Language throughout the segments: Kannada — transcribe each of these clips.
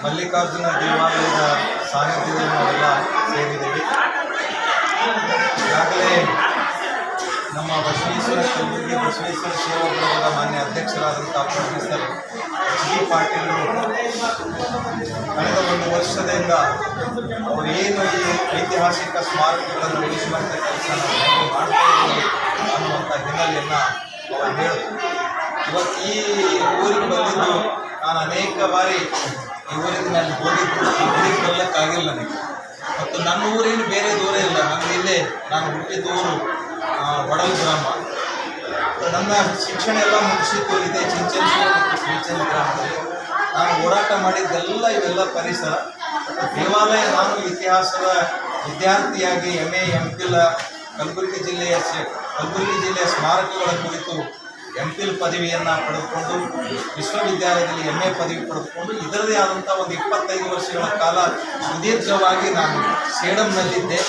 ಮಲ್ಲಿಕಾರ್ಜುನ ದೇವಾಲಯದ ಸಾನ್ನಿಧ್ಯದಲ್ಲಿ ನಾವೆಲ್ಲ ಸೇರಿದ್ದೇವೆ. ಈಗಾಗಲೇ ನಮ್ಮ ಬಸವೇಶ್ವರ ಕಲಬುರಗಿ ಬಸವೇಶ್ವರ ಸೇವಾ ಬಳಗದ ಮಾನ್ಯ ಅಧ್ಯಕ್ಷರಾದಂಥ ಪ್ರೊಫೆಸರ್ ಎಚ್.ಡಿ. ಪಾಟೀಲ್ ಕಳೆದ ಒಂದು ವರ್ಷದಿಂದ ಅವರು ಏನು ಈ ಐತಿಹಾಸಿಕ ಸ್ಮಾರಕಗಳನ್ನು ಉಳಿಸುವಂಥ ಕೆಲಸ ನಾವು ಮಾಡ್ತಾ ಇದ್ದೀವಿ ಅನ್ನುವಂಥ ಹಿನ್ನೆಲೆಯನ್ನು ಅವರು ಹೇಳಿದರು. ಇವತ್ತು ಈ ಊರಿಗೆ ಬಂದಿದ್ದು ನಾನು ಅನೇಕ ಬಾರಿ ಈ ಊರಿಗೆ ನಾನು ಹೋಗಿದ್ದು ಈ ಊರಿಗೆ ಬರಲಿಕ್ಕಾಗಿಲ್ಲ ನನಗೆ. ಮತ್ತು ನನ್ನ ಊರೇನು ಬೇರೆ ದೂರ ಇಲ್ಲ, ನನಗೆ ಇಲ್ಲೇ ನಾನು ಹುಟ್ಟಿದ ಊರು ವಡಲ್ ಗ್ರಾಮ. ನನ್ನ ಶಿಕ್ಷಣ ಎಲ್ಲ ಮುಗಿಸಿದ್ದು ಇದೆ ಚಿಂಚನಸೂರು ಮತ್ತು ಶ್ರೀಚಂದ್ರ ಗ್ರಾಮದಲ್ಲಿ. ನಾನು ಓಡಾಟ ಮಾಡಿದ್ದೆಲ್ಲ ಇವೆಲ್ಲ ಪರಿಸರ ದೇವಾಲಯ. ನಾನು ಇತಿಹಾಸದ ವಿದ್ಯಾರ್ಥಿಯಾಗಿ MA MPhil ಕಲಬುರಗಿ ಜಿಲ್ಲೆಯ ಸ್ಮಾರಕಗಳ ಕುರಿತು MPhil ಪದವಿಯನ್ನು ಪಡೆದುಕೊಂಡು ವಿಶ್ವವಿದ್ಯಾಲಯದಲ್ಲಿ MA ಪದವಿ ಪಡೆದುಕೊಂಡು ಇದರದೇ ಆದಂಥ ಒಂದು 25 ವರ್ಷಗಳ ಕಾಲ ಸುದೀರ್ಘವಾಗಿ ನಾನು ಸೇಡಂನಲ್ಲಿದ್ದೆ.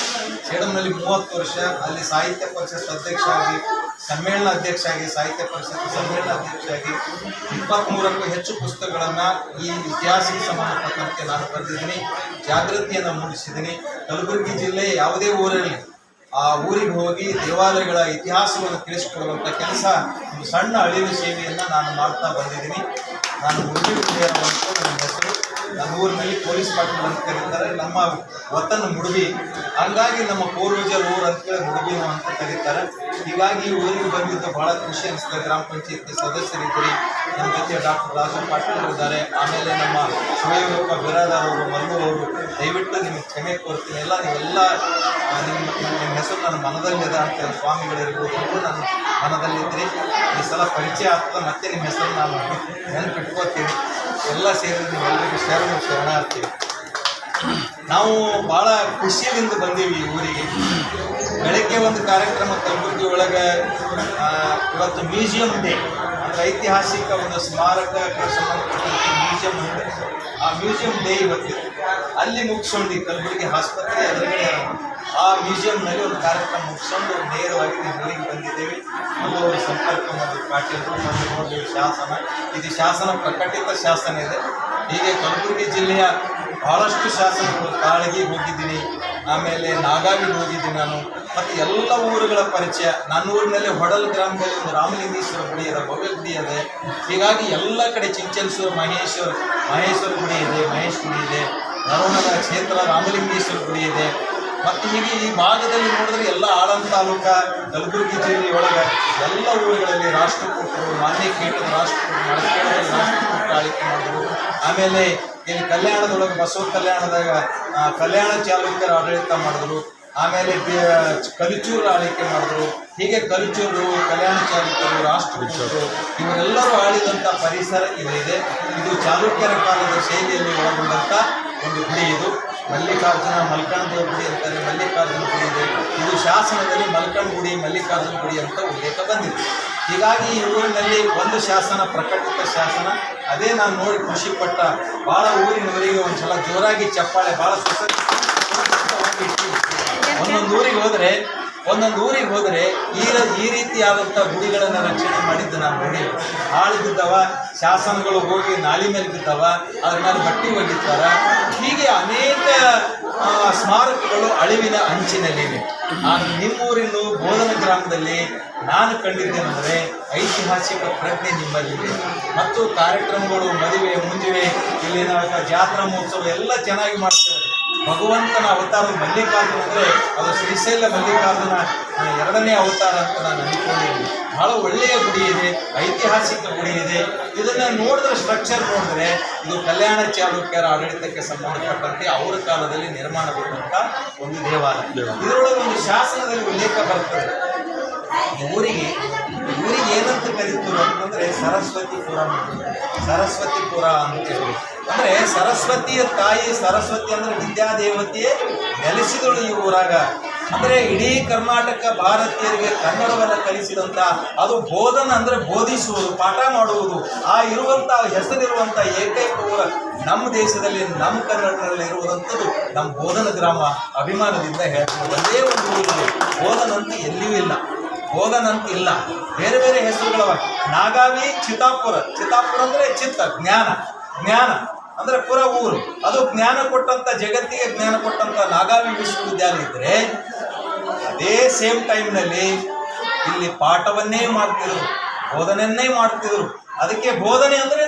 ಸೇಡಂನಲ್ಲಿ 30 ವರ್ಷ ಅಲ್ಲಿ ಸಾಹಿತ್ಯ ಪರಿಷತ್ ಅಧ್ಯಕ್ಷ ಆಗಿ, ಸಮ್ಮೇಳನ ಅಧ್ಯಕ್ಷ ಆಗಿ, ಸಾಹಿತ್ಯ ಪರಿಷತ್ ಸಮ್ಮೇಳನ ಅಧ್ಯಕ್ಷ ಆಗಿ 23ಕ್ಕೂ ಹೆಚ್ಚು ಪುಸ್ತಕಗಳನ್ನು ಈ ಇತಿಹಾಸಕ್ಕೆ ಸಂಬಂಧಪಟ್ಟಂತೆ ನಾನು ಬರೆದಿದ್ದೀನಿ, ಜಾಗೃತಿಯನ್ನು ಮೂಡಿಸಿದ್ದೀನಿ. ಕಲಬುರಗಿ ಜಿಲ್ಲೆ ಯಾವುದೇ ಊರಲ್ಲಿ ಆ ಊರಿಗೆ ಹೋಗಿ ದೇವಾಲಯಗಳ ಇತಿಹಾಸವನ್ನು ತಿಳಿಸಿಕೊಡುವಂಥ ಕೆಲಸ, ಒಂದು ಸಣ್ಣ ಅಳಿವು ಸೇವೆಯನ್ನು ನಾನು ಮಾಡ್ತಾ ಬಂದಿದ್ದೀನಿ. ನಾನು ಮುರುಗಿ ಅಂತ ನನ್ನ ಹೆಸರು. ನನ್ನ ಊರಿನಲ್ಲಿ ಪೊಲೀಸ್ ಪಾಟೀಲ್ ಅಂತ ಕರೀತಾರೆ. ನಮ್ಮ ವತನ ಮುಡುಬಿ, ಹಂಗಾಗಿ ನಮ್ಮ ಪೂರ್ವಜರ ಊರು ಅಂತೇಳಿ ಮುಡುಬಿನು ಅಂತ ಕರೀತಾರೆ. ಹೀಗಾಗಿ ಈ ಊರಿಗೆ ಬಂದಿದ್ದು ಭಾಳ ಖುಷಿ ಅನಿಸ್ತದೆ. ಗ್ರಾಮ ಪಂಚಾಯತಿ ಸದಸ್ಯರಿದ್ದೀರಿ, ನಮ್ಮ ಜೊತೆ ಡಾಕ್ಟರ್ ರಾಜು ಪಾಟೀಲ್ ಇದ್ದಾರೆ, ಆಮೇಲೆ ನಮ್ಮ ಶಿವಯೋಗಪ್ಪ ಬಿರಾದಾರ್ ಅವರು, ಮಲ್ಲು ಅವರು. ದಯವಿಟ್ಟು ನಿಮಗೆ ಕ್ಷಮೆ ಕೋರ್ತೀನಿ. ನೀವೆಲ್ಲ ನಿಮ್ಮ ಹೆಸರು ನನ್ನ ಮನದಲ್ಲಿದೆ ಅಂತ ಸ್ವಾಮಿಗಳಿರ್ಬೋದು, ನನ್ನ ಮನದಲ್ಲಿದ್ದರೆ ಈ ಸಲ ಪರಿಚಯ ಆಗ್ತದೆ. ಮತ್ತೆ ನಿಮ್ಮ ಹೆಸರು ನಾನು ನೆನಪಿಟ್ಕೋತೀನಿ. ಎಲ್ಲ ಸೇರಿ ನೀವೆಲ್ಲರಿಗೂ ಶರಣಾರ್ಥಿ. ನಾವು ಭಾಳ ಖುಷಿಯಿಂದ ಬಂದೀವಿ ಈ ಊರಿಗೆ. ಬೆಳಗ್ಗೆ ಒಂದು ಕಾರ್ಯಕ್ರಮ ಕಲಬುರಗಿ ಒಳಗೆ ಇವತ್ತು ಮ್ಯೂಸಿಯಂ ಡೇ, ಅಂದರೆ ಐತಿಹಾಸಿಕ ಒಂದು ಸ್ಮಾರಕಕ್ಕೆ ಸಂಬಂಧಪಟ್ಟಂತೆ ಮ್ಯೂಸಿಯಂ ಇದೆ. ಆ ಮ್ಯೂಸಿಯಂ ಡೇ ಇವತ್ತಿದೆ. ಅಲ್ಲಿ ಮುಗಿಸ್ಕೊಂಡು ಕಲಬುರಗಿ ಆಸ್ಪತ್ರೆ ಎದುರುಗಡೆ ಆ ಮ್ಯೂಸಿಯಂನಲ್ಲಿ ಒಂದು ಕಾರ್ಯಕ್ರಮ ಮುಗಿಸ್ಕೊಂಡು ನೇರವಾಗಿ ಊರಿಗೆ ಬಂದಿದ್ದೇವೆ. ಅವರು ಸಂಪರ್ಕ ಮಾಡಿ ಪಾಟೀಲರು ಮತ್ತು ನೋಡಿದ್ದೀವಿ ಶಾಸನ. ಇದು ಶಾಸನ ಪ್ರಕಟಿತ ಶಾಸನ ಇದೆ. ಹೀಗೆ ಕಲಬುರಗಿ ಜಿಲ್ಲೆಯ ಭಾಳಷ್ಟು ಶಾಸನಗಳು, ಕಾಳಗಿಗೆ ಹೋಗಿದ್ದೀನಿ, ಆಮೇಲೆ ನಾಗಾವಿಗೆ ಹೋಗಿದ್ದೀನಿ ನಾನು. ಮತ್ತು ಎಲ್ಲ ಊರುಗಳ ಪರಿಚಯ. ನನ್ನ ಊರಿನಲ್ಲಿ ಹೊಡಲ್ ಗ್ರಾಮದಲ್ಲಿ ಒಂದು ರಾಮಲಿಂಗೇಶ್ವರ ಗುಡಿ ಇದೆ, ಭವ್ಯ ಗುಡಿ ಇದೆ. ಹೀಗಾಗಿ ಎಲ್ಲ ಕಡೆ ಚಿಂಚನಸೂರು ಮಹೇಶ್ವರ ಗುಡಿ ಇದೆ, ಮಹೇಶ್ ಗುಡಿ ಇದೆ, ನರವಣದ ಕ್ಷೇತ್ರ ರಾಮಲಿಂಗೇಶ್ವರ ಗುಡಿ ಇದೆ. ಮತ್ತು ಹೀಗೆ ಈ ಭಾಗದಲ್ಲಿ ನೋಡಿದ್ರೆ ಎಲ್ಲ ಆಳಂದ ತಾಲೂಕ ಕಲಬುರಗಿ ಜಿಲ್ಲೆಯೊಳಗೆ ಎಲ್ಲ ಊರುಗಳಲ್ಲಿ ರಾಷ್ಟ್ರಕೂಟರು, ಮಾನ್ಯ ಕೇಟದ ರಾಷ್ಟ್ರಕೂಟರು, ಮಳಕೇಡದಲ್ಲಿ ರಾಷ್ಟ್ರಕೂಟರು ಆಳ್ವಿಕೆ ಮಾಡಿದ್ರು. ಆಮೇಲೆ ಇಲ್ಲಿ ಕಲ್ಯಾಣದೊಳಗೆ ಬಸವ ಕಲ್ಯಾಣದಾಗ ಕಲ್ಯಾಣ ಚಾಲುಕ್ಯರ ಆಡಳಿತ ಮಾಡಿದ್ರು. ಆಮೇಲೆ ಕಲಿಚೂರು ಆಳ್ವಿಕೆ ಮಾಡಿದ್ರು. ಹೀಗೆ ಕಲಿಚೂರು, ಕಲ್ಯಾಣ ಚಾಲುಕ್ಯರು, ರಾಷ್ಟ್ರಕೂಟರು ಇವರೆಲ್ಲರೂ ಆಳಿದಂಥ ಪರಿಸರ ಇದೆ. ಇದು ಚಾಲುಕ್ಯರ ಕಾಲದ ಶೈಲಿಯಲ್ಲಿ ಒಳಗೊಂಡಂಥ ಒಂದು ಗುಡಿ. ಇದು ಮಲ್ಲಿಕಾರ್ಜುನ ಮಲ್ಕಣ್ಣದೇವ ಗುಡಿ ಅಂತಾರೆ, ಮಲ್ಲಿಕಾರ್ಜುನ ಗುಡಿ ಇದೆ. ಇದು ಶಾಸನದಲ್ಲಿ ಮಲ್ಕಣ್ಣ ಗುಡಿ, ಮಲ್ಲಿಕಾರ್ಜುನ ಗುಡಿ ಅಂತ ಉಲ್ಲೇಖ ಬಂದಿದೆ. ಹೀಗಾಗಿ ಈ ಊರಿನಲ್ಲಿ ಒಂದು ಶಾಸನ ಪ್ರಕಟಿತ ಶಾಸನ. ಅದೇ ನಾನು ನೋಡಿ ಖುಷಿಪಟ್ಟ. ಭಾಳ ಊರಿನವರಿಗೆ ಒಂದು ಸಲ ಜೋರಾಗಿ ಚಪ್ಪಾಳೆ, ಭಾಳ ಒಂದೊಂದು ಊರಿಗೆ ಹೋದರೆ ಈ ರೀತಿಯಾದಂಥ ಗುಡಿಗಳನ್ನು ರಕ್ಷಣೆ ಮಾಡಿದ್ದು ನಾನು ನೋಡಿ. ಹಾಳು ಬಿದ್ದವ, ಶಾಸನಗಳು ಹೋಗಿ ನಾಲಿ ಮೇಲೆ ಬಿದ್ದವ, ಅದ್ರ ಮೇಲೆ ಬಟ್ಟೆ ಒಗಿತಾರೆ. ಹೀಗೆ ಅನೇಕ ಸ್ಮಾರಕಗಳು ಅಳಿವಿನ ಅಂಚಿನಲ್ಲಿವೆ. ನಿಮ್ಮೂರಿನ ಬೋಧನ ಗ್ರಾಮದಲ್ಲಿ ನಾನು ಕಂಡಿದ್ದೇನೆಂದರೆ ಐತಿಹಾಸಿಕ ಪ್ರಜ್ಞೆ ನಿಮ್ಮಲ್ಲಿದೆ. ಮತ್ತು ಕಾರ್ಯಕ್ರಮಗಳು, ಮದುವೆ ಮುಂಜುವೆ, ಇಲ್ಲಿನ ಜಾತ್ರಾ ಮಹೋತ್ಸವ ಎಲ್ಲ ಚೆನ್ನಾಗಿ ಮಾಡ್ತೇವೆ. ಭಗವಂತನ ಅವತಾರ ಮಲ್ಲಿಕಾರ್ಜುನ ಅಂದರೆ ಅದು ಶ್ರೀಶೈಲ ಮಲ್ಲಿಕಾರ್ಜುನ 2ನೇ ಅವತಾರ ಅಂತ ನಾನು ಅಂದ್ಕೊಂಡಿದ್ದೀನಿ. ಭಾಳ ಒಳ್ಳೆಯ ಗುಡಿ ಇದೆ, ಐತಿಹಾಸಿಕ ಗುಡಿ ಇದೆ. ಇದನ್ನು ನೋಡಿದ್ರೆ, ಸ್ಟ್ರಕ್ಚರ್ ನೋಡಿದ್ರೆ ಇದು ಕಲ್ಯಾಣ ಚಾಲುಕ್ಯರ ಆಡಳಿತಕ್ಕೆ ಸಂಬಂಧಪಟ್ಟಂತೆ ಅವರ ಕಾಲದಲ್ಲಿ ನಿರ್ಮಾಣಗೊಂಡಂಥ ಒಂದು ದೇವಾಲಯ. ಇದರೊಳಗೆ ಒಂದು ಶಾಸನದಲ್ಲಿ ಉಲ್ಲೇಖ ಬರ್ತದೆ. ಊರಿಗೆ ಏನಂತ ಕರೀತಾರೆ ಅಂತಂದರೆ ಸರಸ್ವತಿಪುರ ಅಂತ ಹೇಳಿ. ಅಂದರೆ ಸರಸ್ವತಿಯ ತಾಯಿ, ಸರಸ್ವತಿ ಅಂದರೆ ವಿದ್ಯಾದೇವತೆಯೇ ನೆಲೆಸಿದಳು ಈ ಊರಾಗ. ಅಂದರೆ ಇಡೀ ಕರ್ನಾಟಕ ಭಾರತೀಯರಿಗೆ ಕನ್ನಡವನ್ನು ಕಲಿಸಿದಂಥ, ಅದು ಬೋಧನ ಅಂದರೆ ಬೋಧಿಸುವುದು, ಪಾಠ ಮಾಡುವುದು, ಆ ಇರುವಂಥ ಹೆಸರಿರುವಂಥ ಏಕೈಕ ಊರ ನಮ್ಮ ದೇಶದಲ್ಲಿ, ನಮ್ಮ ಕನ್ನಡದಲ್ಲಿ ಇರುವುದಂಥದ್ದು ನಮ್ಮ ಬೋಧನ ಗ್ರಾಮ. ಅಭಿಮಾನದಿಂದ ಹೇಳ್ತೀವಿ. ಒಂದೇ ಒಂದು ಊರಿದೆ, ಬೋಧನಂತ ಎಲ್ಲಿಯೂ ಇಲ್ಲ, ಬೋಧನಂತ ಇಲ್ಲ. ಬೇರೆ ಬೇರೆ ಹೆಸರುಗಳವ. ನಾಗಾವಿ, ಚಿತ್ತಾಪುರ ಅಂದರೆ ಚಿತ್ತ, ಜ್ಞಾನ. ಅಂದ್ರೆ ಪುರ ಊರು, ಅದು ಜ್ಞಾನ ಕೊಟ್ಟಂತ, ಜಗತ್ತಿಗೆ ಜ್ಞಾನ ಕೊಟ್ಟಂತ ನಾಗಾವಿ ವಿಶ್ವವಿದ್ಯಾಲಯ ಇದ್ರೆ ಅದೇ ಸೇಮ್ ಟೈಮ್ನಲ್ಲಿ ಇಲ್ಲಿ ಪಾಠವನ್ನೇ ಮಾಡ್ತಿದ್ರು, ಬೋಧನೆಯನ್ನೇ ಮಾಡ್ತಿದ್ರು. ಅದಕ್ಕೆ ಬೋಧನೆ ಅಂದ್ರೆ